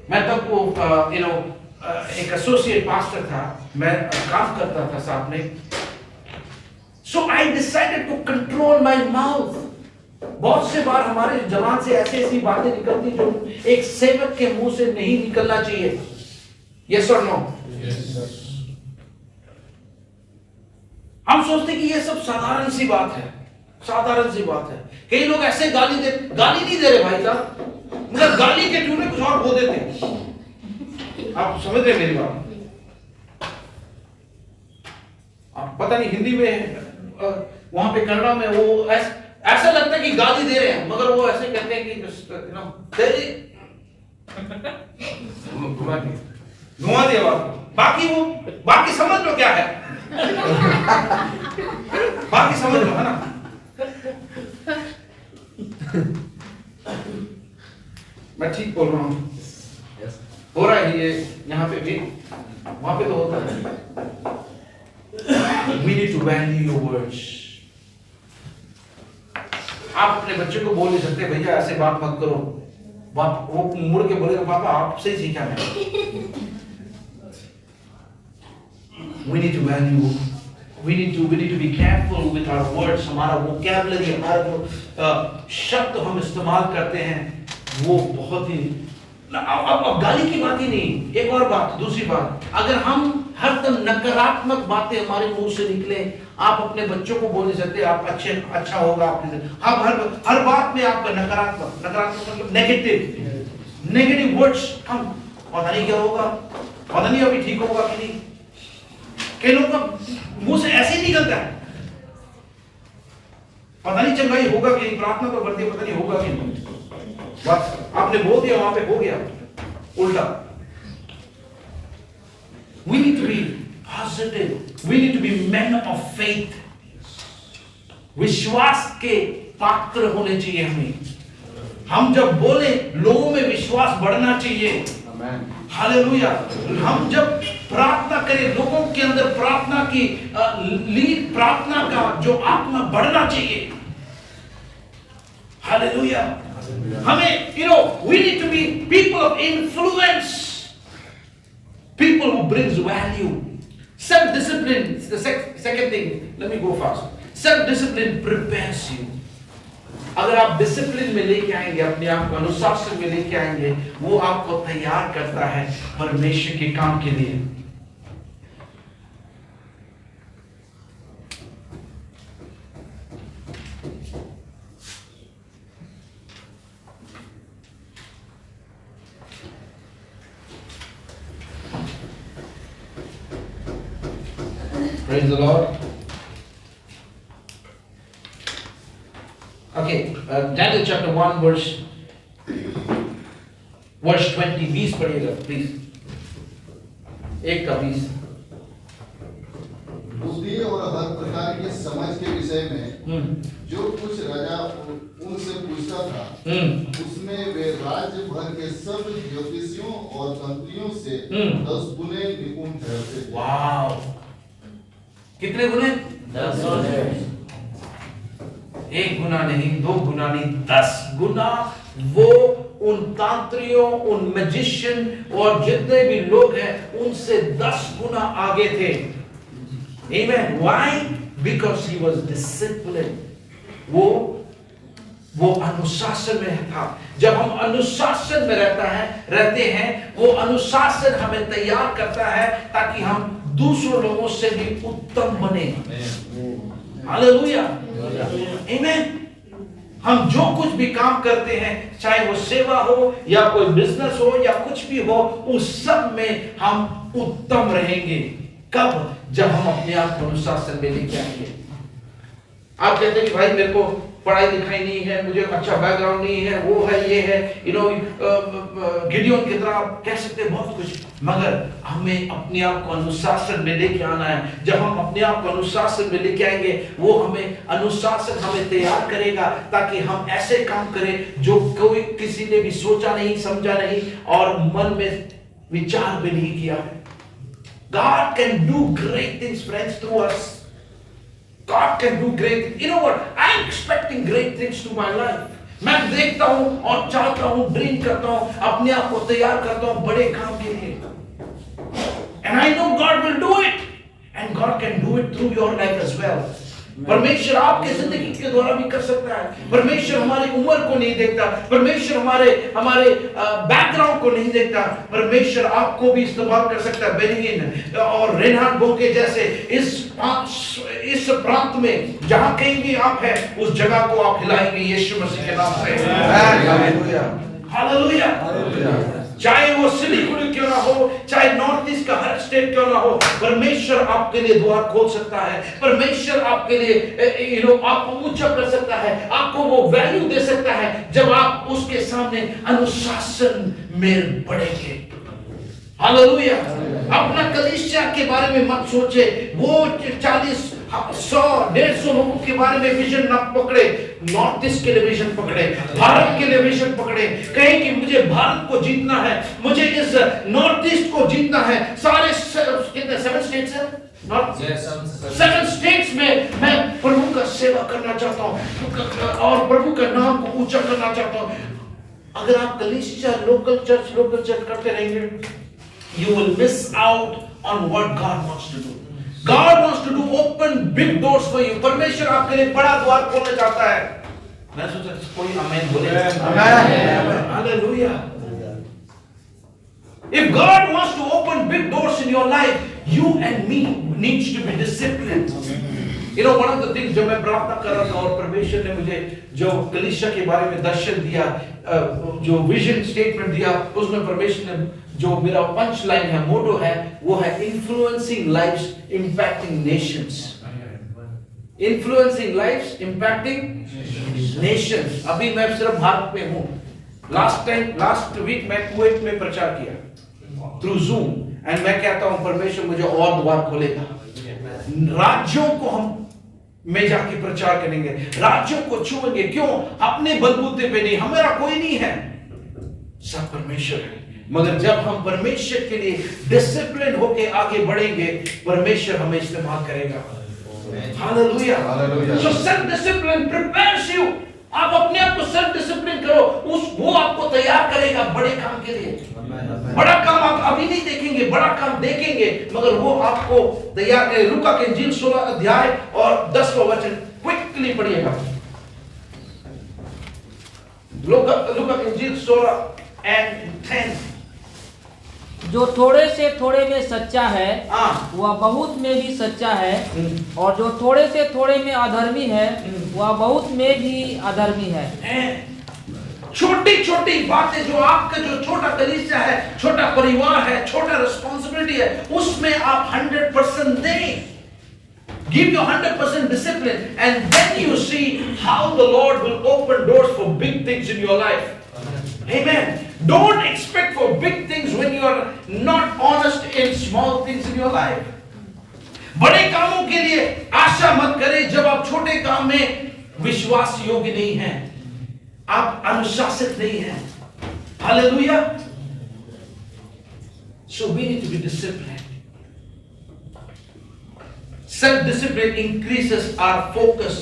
मैं तब वो एक एसोसिएट पास्टर था, मैं काम करता था साथ में। So I decided to control my mouth. बहुत से बार हमारे जबान से ऐसी बातें निकलती जो एक सेवक के मुंह से नहीं निकलना चाहिए। Yes or no? Yes. हम सोचते कि ये सब साधारण सी बात है, साधारण सी बात है। कई लोग ऐसे गाली नहीं दे रहे भाई साहब, मगर गाली के ट्यून में कुछ और बोल देते हैं। आप समझ रहे मेरी बात? आप पता नहीं हिंदी में वहां पे कन्नड़ा में वो ऐसा लगता है कि गाली दे रहे हैं, मगर वो ऐसे कहते हैं कि घुमा दिया बात। बाकी समझ लो क्या है। बाकी समझ लो, है ना? मैं ठीक बोल रहा हूँ? हो रहा है ये यहाँ पे भी, वहां पे तो होता है। We need to value your words. आप अपने बच्चे को बोल नहीं सकते भैया ऐसे बात मत करो, वो मुड़ के बोलेगा पापा आपसे ही सीखा है। We need to value, we need to be careful with our words. हमारा vocabulary, हमारा जो शब्द हम इस्तेमाल करते हैं वो बहुत ही, अब गाली की बात ही नहीं। एक और बात, दूसरी बात, अगर हम हरदम नकारात्मक बातें हमारे मुंह से निकले, आप अपने बच्चों को बोल नहीं सकते आप अच्छा होगा आपके, हम हर बात में आपका नकारात्मक मतलब नेगेटिव वर्ड्स, हम पता नहीं क्या होगा, पता नहीं अभी ठीक होगा कि नहीं। कई लोगों का मुंह से ऐसे ही निकलता है, पता नहीं चंगाई होगा कि नहीं, प्रार्थना तो करते पता नहीं होगा कि नहीं, बस आपने बोल दिया वहां पे हो गया उल्टा। We need to be positive. We need to be men of faith. विश्वास के पात्र होने चाहिए हमें। हम जब बोले लोगों में विश्वास बढ़ना चाहिए। हालेलुया। हम जब प्रार्थना करें लोगों के अंदर प्रार्थना की प्रार्थना का जो आत्मा बढ़ना चाहिए। हालेलुया। हमें we need to be people of influence, people who brings value. Self-discipline is the second thing. Let me go fast. Self-discipline prepares you. अगर आप डिसिप्लिन में लेके आएंगे, अपने आप को अनुशासन में लेके आएंगे, वो आपको तैयार करता है परमेश्वर के काम के लिए। Praise the Lord. Okay, Daniel chapter 1 verse 20, 20 पढ़िएगा प्लीज। 1:20। बुद्धि और हर प्रकार की समझ के विषय में जो कुछ राजा उनसे पूछता था, उसमें वे राज्य भर के सब ज्योतिषियों और तंत्रियों से 10 गुने निपुण ठहरते। वाव, कितने गुने? 10 गुने। 1 गुना नहीं, 2 गुना नहीं, 10 गुना वो उन तांत्रियों, उन मैजिशियन और जितने भी लोग हैं उनसे 10 गुना आगे थे। Amen. Why? Because he was disciplined. वो अनुशासन में था। जब हम अनुशासन में रहते हैं, वो अनुशासन हमें तैयार करता है ताकि हम दूसरों लोगों से भी उत्तम बने। हालेलुया। आमीन। हम जो कुछ भी काम करते हैं, चाहे वो सेवा हो या कोई बिजनेस हो या कुछ भी हो, उस सब में हम उत्तम रहेंगे। कब? जब हम अपने आप को अनुशासन में लेके आएंगे। आप कहते हैं कि भाई मेरे को पढ़ाई लिखाई नहीं है, मुझे अच्छा बैकग्राउंड नहीं है, वो है ये है, गिडियोन की तरह कह सकते हैं बहुत कुछ, मगर हमें अपने आप को अनुशासन में लेके आना है। जब हम अपने आप को अनुशासन में लेके आएंगे, वो अनुशासन हमें तैयार करेगा ताकि हम ऐसे काम करें जो कोई किसी ने भी सोचा नहीं, समझा नहीं और मन में विचार भी नहीं किया है। God can do great things, friends, through us. God can do great things. You know what? I'm expecting great things to my life. मैं देखता हूँ और चाहता हूँ, ड्रीम करता हूँ, अपने आप को तैयार करता हूँ बड़े काम के लिए। And I know God will do it. And God can do it through your life as well. परमेश्वर आपके जिंदगी के द्वारा भी कर सकता है। परमेश्वर हमारी उम्र को नहीं देखता, परमेश्वर हमारे बैकग्राउंड को नहीं देखता। परमेश्वर आपको भी इस्तेमाल कर सकता है। बेनिहिन और रेनहार्ड बोके जैसे इस प्रांत में जहां कहीं भी आप हैं, उस जगह को आप हिलाएंगे यीशु मसीह के नाम से। Hallelujah, hallelujah. चाहे वो सिलीगुड़ी क्यों ना हो, चाहे नॉर्थ ईस्ट का हर स्टेट क्यों ना हो, परमेश्वर आपके लिए द्वार खोल सकता है। परमेश्वर आपके लिए आपको ऊंचा कर सकता है, आपको वो वैल्यू दे सकता है जब आप उसके सामने अनुशासन में बढ़ेंगे। हालेलुया। अपना कलीसिया के बारे में मत सोचे, वो 40 100 150 लोगों के बारे में विजन ना पकड़े। नॉर्थ ईस्ट के लिए विजन पकड़े, भारत के लिए विजन पकड़े, कहे कि मुझे भारत को जीतना है, मुझे इस नॉर्थ ईस्ट को जीतना है। सारे कितने 7 स्टेट्स है, नॉर्थ 7 स्टेट्स में मैं प्रभु का सेवा करना चाहता हूँ और प्रभु का नाम को ऊंचा करना चाहता हूँ। अगर आप कलीसिया लोकल चर्च करते रहेंगे, you will miss out on what God wants to do. God wants to do open big doors for you. परमेश्वर आपके लिए बड़ा द्वार खोलना चाहता है। मैं सोचा कोई आमीन बोले। Hallelujah. If God wants to open big doors in your life, you and me needs to be disciplined. You know, one of the things जब मैं प्रार्थना कर रहा था और परमेश्वर ने मुझे जो कलीसिया के बारे में दर्शन दिया, जो विजन स्टेटमेंट दिया, उसमें परमेश्वर ने जो मेरा पंच लाइन है, मोटो है, वो है influencing lives impacting Nations. Influencing lives impacting Nations. अभी मैं सिर्फ भारत में हूँ। लास्ट वीक मैं कुवैत में प्रचार किया थ्रू जूम, एंड मैं कहता हूँ परमेश्वर मुझे और द्वार खोलेगा। राज्यों को हम में जाके प्रचार करेंगे, राज्यों को छूएंगे। क्यों? अपने बलबूते पे नहीं, हमारा कोई नहीं है, सब परमेश्वर है। मगर जब हम परमेश्वर के लिए डिसिप्लिन होके आगे बढ़ेंगे, परमेश्वर हमें इस्तेमाल करेगा। Hallelujah. So self discipline prepares you. आप अपने आप को सेल्फ डिसिप्लिन करो, वो आपको तैयार करेगा बड़े काम के लिए। बड़ा काम आप अभी नहीं देखेंगे, बड़ा काम देखेंगे, मगर वो आपको तैयार करे। लूका के इंजील 16 अध्याय और 10वां वचन क्विकली पढ़िएगा। लूका के इंजील 16:10। जो थोड़े से थोड़े में सच्चा है, वह बहुत में भी सच्चा है, और जो थोड़े से थोड़े में अधर्मी है, वह बहुत में भी अधर्मी है। छोटी छोटी बातें, जो आपका जो छोटा कलीसिया है, छोटा परिवार है, छोटा रिस्पॉन्सिबिलिटी है, उसमें आप 100% दें। Give your 100% discipline, and then you see how the Lord will open doors for big things in your life. Amen. Don't expect for big things when you are not honest in small things in your life. बड़े कामों के लिए आशा मत करें जब आप छोटे काम में विश्वास योग्य नहीं हैं, आप अनुशासित नहीं हैं। Hallelujah. So we need to be disciplined. Self-discipline increases our focus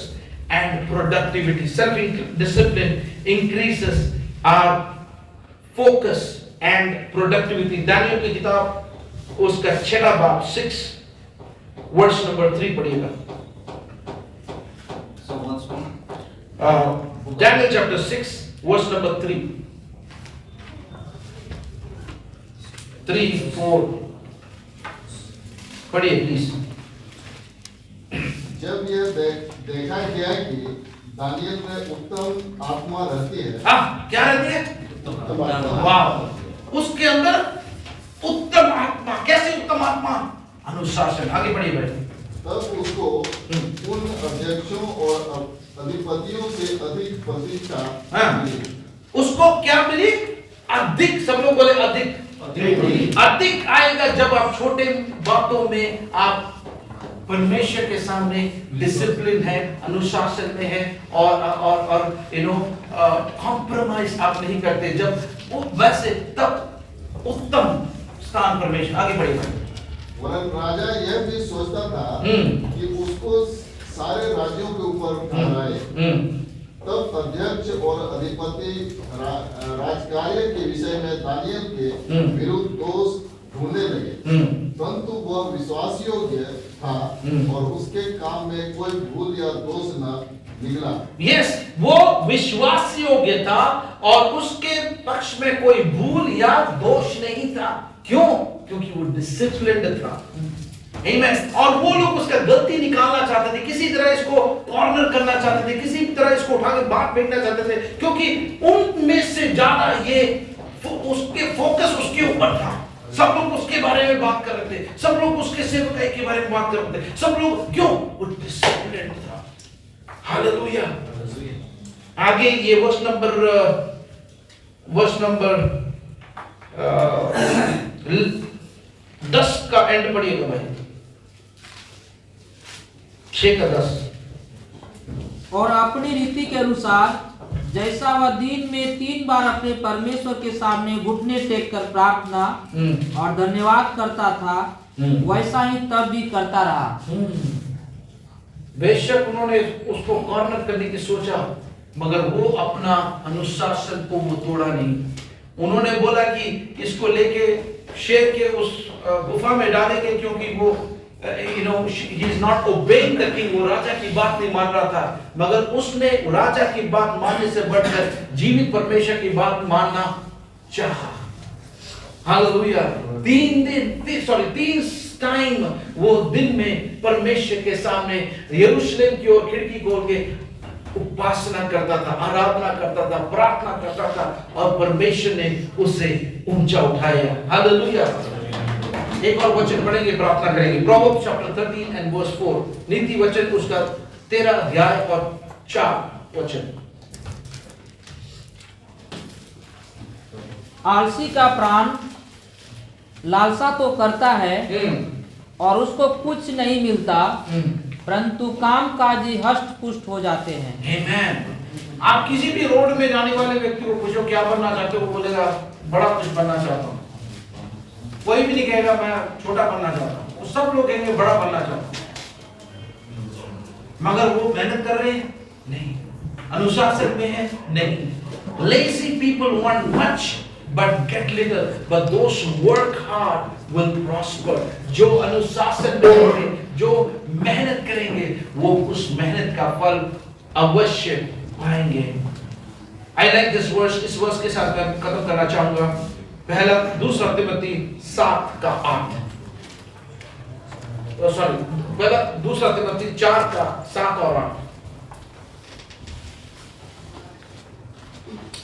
and productivity. Self-discipline increases our focus and productivity. Daniel की किताब उसका 6वां बाब 6 वर्स नंबर 3 पढ़िएगा। So once more. Daniel chapter 6 verse number 3, 4 पढ़िए प्लीज। जब यह देखा गया कि दानियल में उत्तम आत्मा रहती है। क्या रहती है? उत्तम आत्मा। वाह, उसके अंदर उत्तम आत्मा। कैसे उत्तम आत्मा? अनुशासन। आगे बढ़िए भाई। तब उसको उन अध्यक्षों और अधिपतियों से अधिक प्रतिष्ठा मिली। उसको क्या मिली? अधिक। सब लोग बोले अधिक। अधिक आएगा जब आप छोटे बातों में आप परमेश्वर के सामने डिसिप्लिन है, अनुशासन में है, और कॉम्प्रोमाइज आप नहीं करते। जब वैसे तब उत्तम स्थान परमेश्वर। आगे बढ़िए। वरन राजा यह भी सोचता था कि उसको सारे राज्यों के ऊपर ठहराए। तब अध्यक्ष और अधिपति राजकार्य के विषय में दानियल के विरुद्ध दोष ढूंढने लगे, परंतु वह विश्वास योग्य था और उसके काम में कोई भूल या दोष न निकला। यस, वो विश्वास योग्य था और उसके पक्ष में कोई भूल या दोष नहीं था। क्यों? क्योंकि वो डिसिप्लिन्ड था। Amen. और वो लोग उसका गलती निकालना चाहते थे, किसी तरह इसको कॉर्नर करना चाहते थे, किसी तरह इसको उठा के बाहर फेंकना चाहते थे, क्योंकि उनमें से ज्यादा ये उसके फोकस उसके ऊपर था। सब लोग उसके बारे में बात कर रहे थे, सब लोग उसके सेवकाई के बारे में बात कर रहे थे, सब लोग। क्यों? वो डिसिप्लिन्ड था। हालेलुया। आगे ये वर्स नंबर 10 का एंड पढ़िएगा भाई, 6 का 10। और अपनी रीति के अनुसार जैसा वह दिन में 3 बार अपने परमेश्वर के सामने घुटने टेक कर प्रार्थना और धन्यवाद करता था, वैसा ही तब भी करता रहा। बेशक उन्होंने उसको कॉर्नर करने की सोचा, मगर वो अपना अनुशासन को वो तोड़ा नहीं। उन्होंने बोला कि इसको लेके शेर के उस गुफा में डालेंगे, क्योंकि वो he is not obeying the king, वो राजा की बात नहीं मान रहा था, मगर उसने राजा की बात मानने से बढ़कर जीवित परमेश्वर की बात मानना चाहा। हालेलुया। 3 टाइम वो दिन में परमेश्वर के सामने यरूशलेम की ओर खिड़की खोल के उपासना करता था, आराधना करता था, प्रार्थना करता था, और परमेश्वर ने उसे ऊंचा उठाया। हालेलुया। एक और वचन पढ़ेंगे, प्रार्थना करेंगे। प्रोवर्ब्स चैप्टर 13 एंड वर्स 4, नीति वचन उसका 13 अध्याय और 4 वचन। आलसी का प्राण लालसा तो करता है और उसको कुछ नहीं मिलता, परंतु काम काजी हष्ट पुष्ट हो जाते हैं। आमेन। आप किसी भी रोड में जाने वाले व्यक्ति को पूछो क्या बनना चाहते हो, वो बोलेगा बड़ा कुछ बनना चाहता हूँ। कोई भी नहीं कहेगा मैं छोटा बनना चाहता हूँ, वो सब लोग कहेंगे बड़ा बनना चाहता हूँ। मगर वो मेहनत कर रहे हैं? नहीं। अनुशासन में है? नहीं। Lazy people want much but get little, but those who work hard will prosper. जो अनुशासन में होंगे, जो मेहनत करेंगे, वो उस मेहनत का फल अवश्य पाएंगे। I like this verse। इस वर्स के साथ मैं खत्म करना चाहूंगा। पहला 2 तिमोथी 7 का 8, पहला 2 तिमोथी 4 का 7 और 8।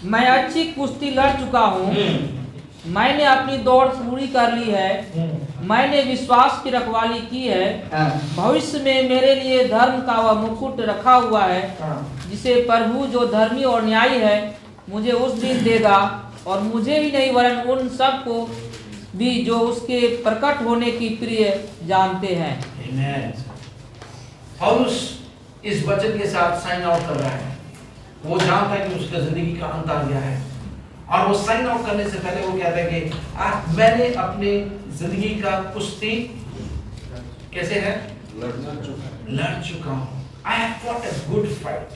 मैं अच्छी कुश्ती लड़ चुका हूँ, मैंने अपनी दौड़ पूरी कर ली है, मैंने विश्वास की रखवाली की है। भविष्य में मेरे लिए धर्म का वह मुकुट रखा हुआ है, जिसे प्रभु जो धर्मी और न्यायी है मुझे उस दिन देगा, और मुझे ही नहीं वरन उन सब को भी जो उसके प्रकट होने की प्रिय जानते हैं। आमीन। पौलुस इस वचन के साथ साइन आउट कर रहा है। वो जानता है कि उसका जिंदगी का अंत आ गया है, और वो साइन आउट करने से पहले वो कहता है कि मैंने अपनी जिंदगी का कुश्ती कैसे है लड़ चुका हूँ। I have fought a good fight.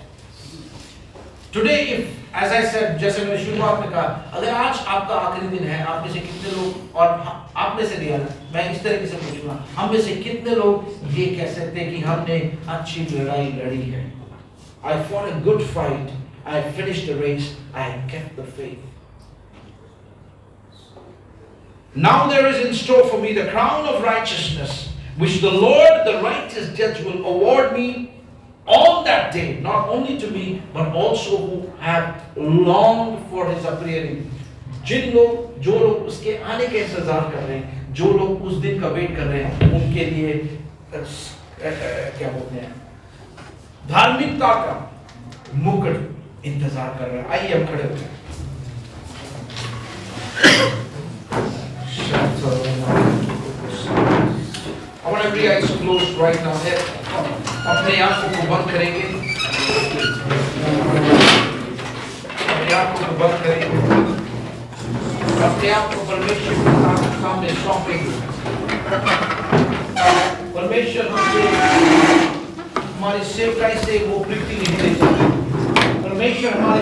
Today, if, as I said, जैसे मैंने शुरुआत में कहा, अगर आज आपका आखिरी दिन है, आप में से कितने लोग, और आप में से नहीं, मैं इस तरीके से पूछूंगा, हम में से कितने लोग ये कह सकते हैं कि हमने अच्छी लड़ाई लड़ी है? I fought a good fight, I finished the race, I kept the faith. Now there is in store for me the crown of righteousness, which the Lord, the righteous judge, will award me on that day, not only to me, but also who have longed for his appearing. जो लोग उसके आने का इंतजार कर रहे हैं, जो लोग उस दिन का वेट कर रहे हैं, उनके लिए क्या बोलते हैं, धार्मिकता का मुकुट इंतजार कर रहा है। आइए हम खड़े होते हैं। I want every eyes closed right now. अपने आंखों को बंद करेंगे, अपने आंखों को बंद करेंगे, अपने आप को परमेश्वर के सामने सौंपेंगे। परमेश्वर हमसे हमारी सेवकाई से वो प्रीति नहीं लेता। परमेश्वर हमारे